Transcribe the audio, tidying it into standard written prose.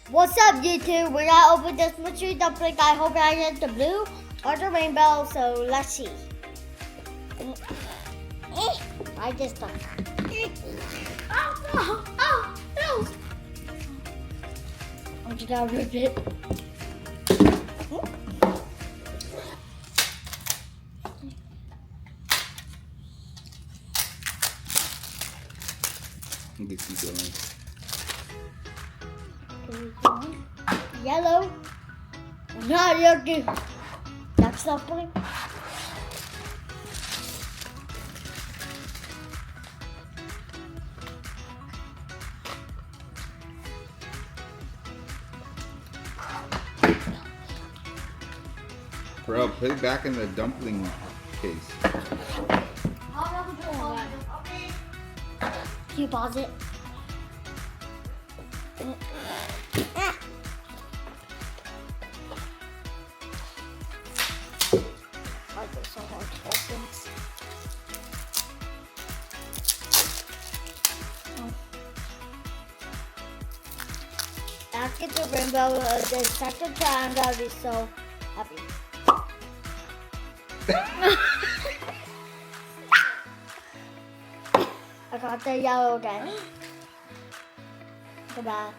What's up, YouTube? We're gonna open this mystery dumpling. I hope I get the blue or the rainbow. So let's see. I just don't. Oh no! I'm just gonna rip it. You can keep going. Yellow. Not yellow. That's dumpling. Bro, put it back in the dumpling case. Can you pause it? Why is it so hard to open? After the rainbow, the second time, I'm gonna be so happy. I got the yellow again. Goodbye.